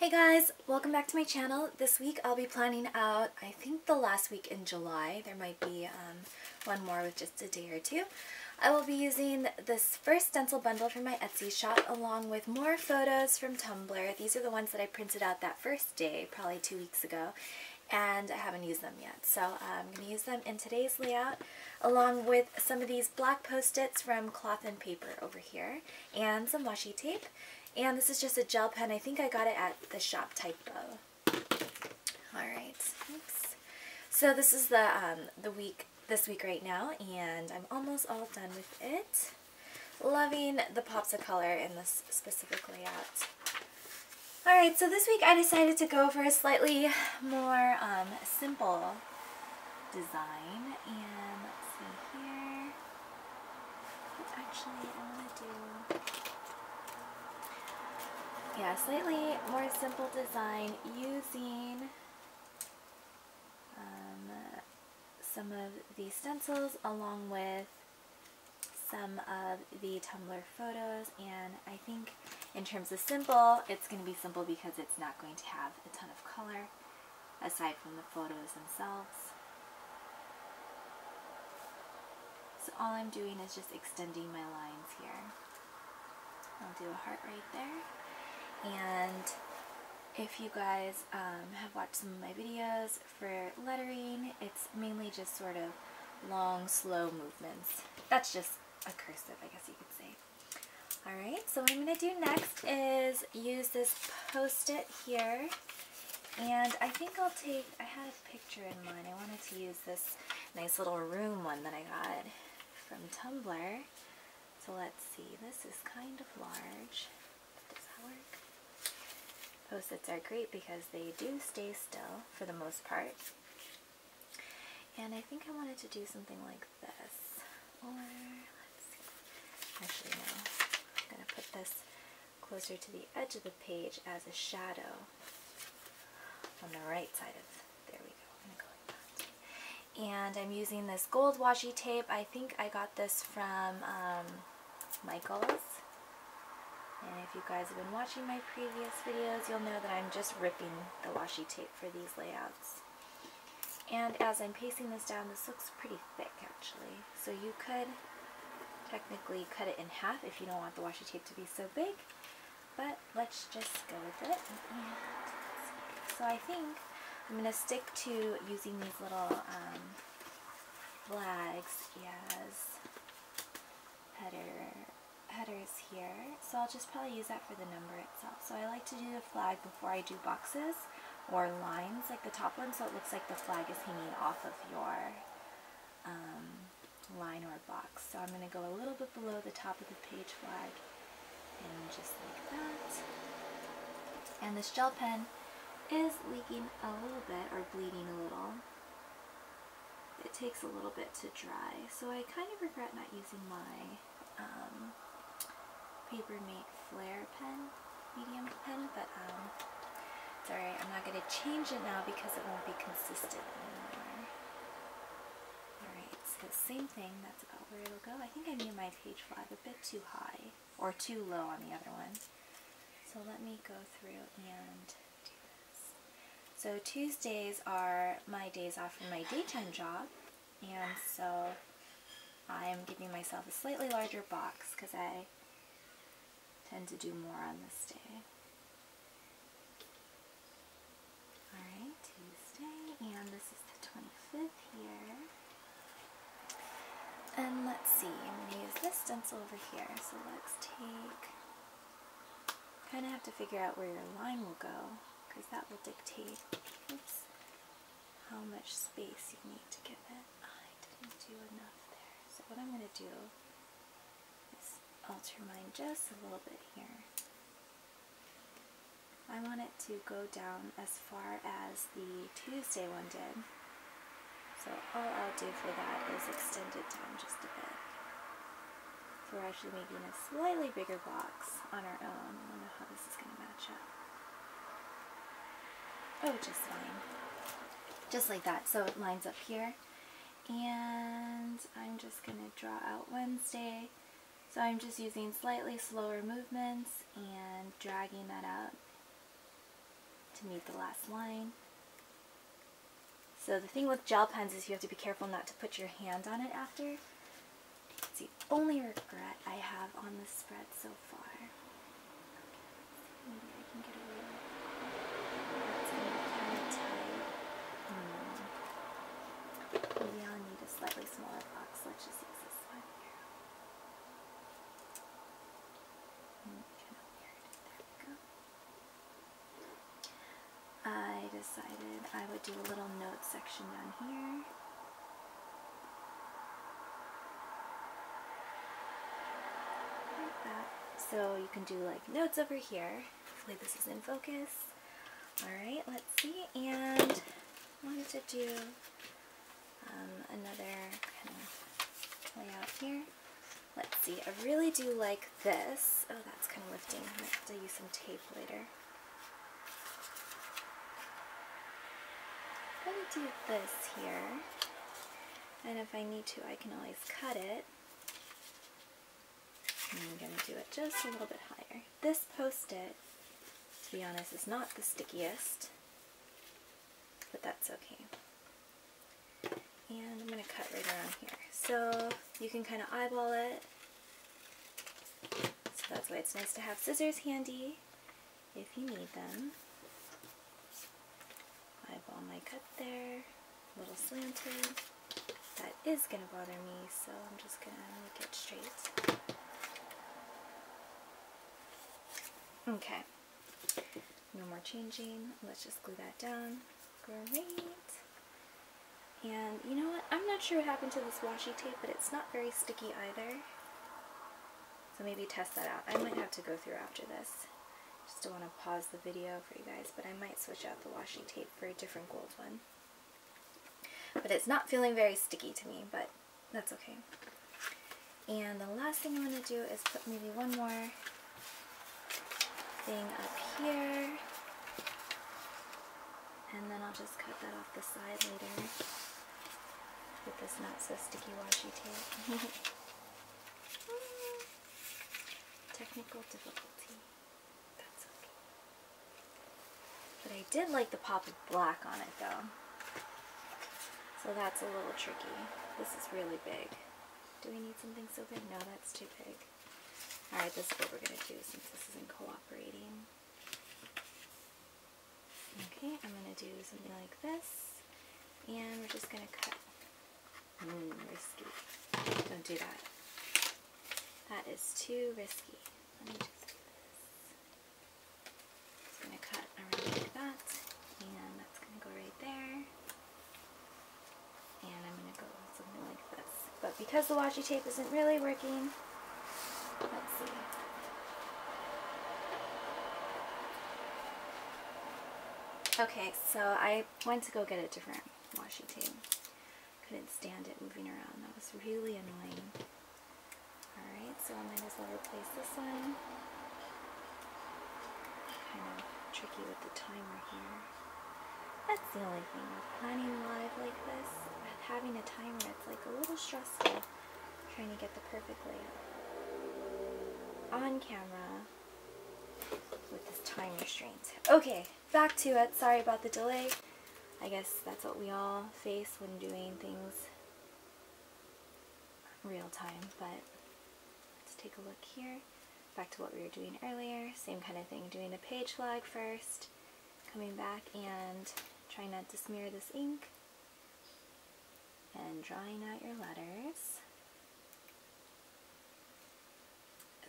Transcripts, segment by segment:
Hey guys, welcome back to my channel. This week I'll be planning out, I think the last week in July. There might be one more with just a day or two. I will be using this first stencil bundle from my Etsy shop along with more photos from Tumblr. These are the ones that I printed out that first day, probably 2 weeks ago, and I haven't used them yet. So I'm going to use them in today's layout along with some of these black post-its from Cloth and Paper over here and some washi tape. And this is just a gel pen. I think I got it at the shop Typo. Alright, oops. So this is this week right now, and I'm almost all done with it. Loving the pops of color in this specific layout. Alright, so this week I decided to go for a slightly more simple design. And let's see here. Actually, I want to do... yeah, slightly more simple design using some of the stencils along with some of the Tumblr photos. And I think in terms of simple, it's going to be simple because it's not going to have a ton of color aside from the photos themselves. So all I'm doing is just extending my lines here. I'll do a heart right there. And if you guys have watched some of my videos for lettering, it's mainly just sort of long, slow movements. That's just a cursive, I guess you could say. Alright, so what I'm going to do next is use this post-it here. And I think I had a picture in mind. I wanted to use this nice little room one that I got from Tumblr. So let's see, this is kind of large. Does that work? Post-its are great because they do stay still for the most part. And I think I wanted to do something like this. Or, let's see. Actually, no. I'm going to put this closer to the edge of the page as a shadow on the right side of, there we go. I'm going to go like that. And I'm using this gold washi tape. I think I got this from Michael's. And if you guys have been watching my previous videos, you'll know that I'm just ripping the washi tape for these layouts. And as I'm pasting this down, this looks pretty thick actually. So you could technically cut it in half if you don't want the washi tape to be so big. But let's just go with it. And so I think I'm going to stick to using these little flags as headers here, so I'll just probably use that for the number itself. So I like to do the flag before I do boxes or lines, like the top one, so it looks like the flag is hanging off of your line or box. So I'm going to go a little bit below the top of the page flag, and just like that. And this gel pen is leaking a little bit, or bleeding a little. It takes a little bit to dry, so I kind of regret not using my Paper Mate Flare pen, medium pen, but it's alright. I'm not going to change it now because it won't be consistent anymore. Alright, so same thing, that's about where it'll go. I think I made my page flag a bit too high, or too low on the other one. So let me go through and do this. So Tuesdays are my days off from my daytime job, and so I'm giving myself a slightly larger box because I tend to do more on this day. Alright, Tuesday, and this is the 25th here. And let's see, I'm going to use this stencil over here. So let's kind of have to figure out where your line will go, because that will dictate, how much space you need to give it. I didn't do enough there. So what I'm going to do is alter mine just a little bit here. I want it to go down as far as the Tuesday one did. So all I'll do for that is extend it down just a bit. So we're actually making a slightly bigger box on our own. I don't know how this is going to match up. Oh, just fine. Just like that. So it lines up here. And I'm just going to draw out Wednesday. So I'm just using slightly slower movements and dragging that out to meet the last line. So the thing with gel pens is you have to be careful not to put your hand on it after. It's the only regret I have on this spread so far. Okay, maybe I can get away with it. That's going to be kind of tight. Maybe I'll need a slightly smaller box. Let's just use this one here. Kind of weird. There we go. I decided I would do a little note section down here. Like that. So you can do like notes over here. Hopefully this is in focus. Alright, let's see. And I wanted to do another kind of layout here. Let's see. I really do like this. Oh, that's kind of lifting. I might have to use some tape later. I'm going to do this here, and if I need to, I can always cut it. And I'm going to do it just a little bit higher. This post-it, to be honest, is not the stickiest, but that's okay. And I'm going to cut right around here. So you can kind of eyeball it. So that's why it's nice to have scissors handy if you need them. Eyeball my cut there, a little slanted. That is going to bother me, so I'm just going to make it straight. Okay, no more changing. Let's just glue that down. Great. And you know what? I'm not sure what happened to this washi tape, but it's not very sticky either. So maybe test that out. I might have to go through after this. Just don't want to pause the video for you guys, but I might switch out the washi tape for a different gold one. But it's not feeling very sticky to me, but that's okay. And the last thing I'm going to do is put maybe one more thing up here. And then I'll just cut that off the side later with this not so sticky washi tape. Technical difficulty. That's okay. But I did like the pop of black on it though. So that's a little tricky. This is really big. Do we need something so big? No, that's too big. Alright, this is what we're going to do since this isn't cooperating. Okay, I'm going to do something like this. And we're just going to cut. Risky. Don't do that. That is too risky. Let me just do this. Just going to cut around like that. And that's going to go right there. And I'm going to go something like this. But because the washi tape isn't really working, let's see. Okay, so I went to go get a different washi tape. Couldn't stand it moving around. That was really annoying. Alright, so I might as well replace this one. Kind of tricky with the timer here. That's the only thing with planning live like this. With having a timer, it's like a little stressful trying to get the perfect layout on camera with this time restraint. Okay, back to it. Sorry about the delay. I guess that's what we all face when doing things real time, but let's take a look here. Back to what we were doing earlier. Same kind of thing, doing a page flag first, coming back and trying not to smear this ink, and drawing out your letters.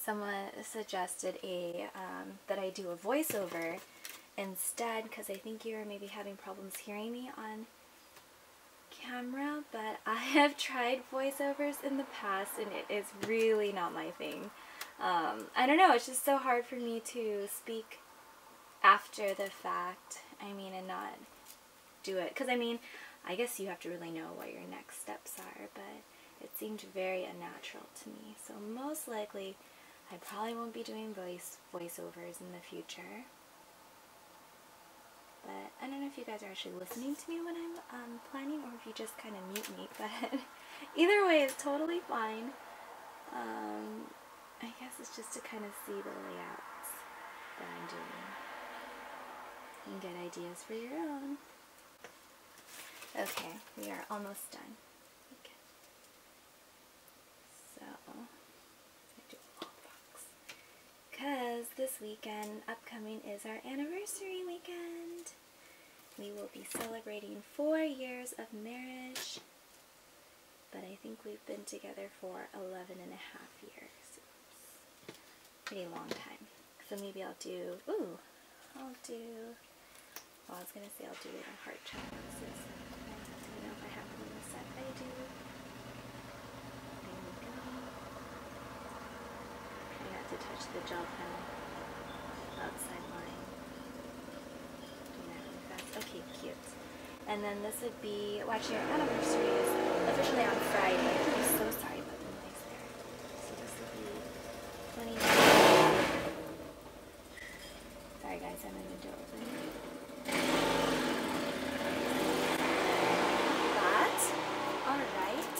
Someone suggested that I do a voiceover instead, because I think you're maybe having problems hearing me on camera, but I have tried voiceovers in the past and it is really not my thing. I don't know, it's just so hard for me to speak after the fact, and not do it, because I guess you have to really know what your next steps are, but it seemed very unnatural to me, so most likely I probably won't be doing voiceovers in the future. But I don't know if you guys are actually listening to me when I'm planning, or if you just kind of mute me, but either way is totally fine. I guess it's just to kind of see the layouts that I'm doing. and get ideas for your own. Okay, we are almost done. Okay. So, I do a long box. Because this weekend upcoming is our anniversary weekend. We will be celebrating 4 years of marriage. But I think we've been together for 11 and a half years. Pretty long time. So maybe I'll do, well, I was going to say I'll do it in heart chakras. I don't know if I have them in the set. I do. There we go. Try not to touch the gel pen outside line. Doing that really fast. Okay, cute. And then this would be, well, actually our anniversary is officially on Friday. I'm so sorry about the noise there. So this would be 29. Sorry guys, I'm in the door opening. That. Alright.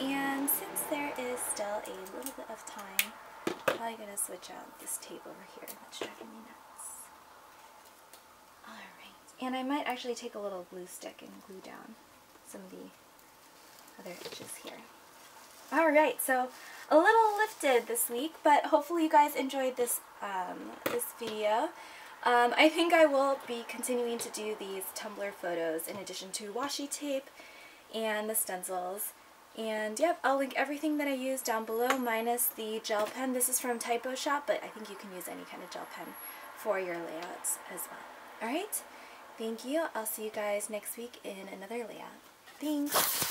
And since there is still a little bit of time, I'm probably going to switch out this tape over here that's driving me nuts. Alright. And I might actually take a little glue stick and glue down some of the other edges here. Alright, so a little lifted this week, but hopefully you guys enjoyed this this video. I think I will be continuing to do these Tumblr photos in addition to washi tape and the stencils. And yep, I'll link everything that I use down below minus the gel pen. This is from Typo Shop, but I think you can use any kind of gel pen for your layouts as well. Alright, thank you. I'll see you guys next week in another layout. Thanks!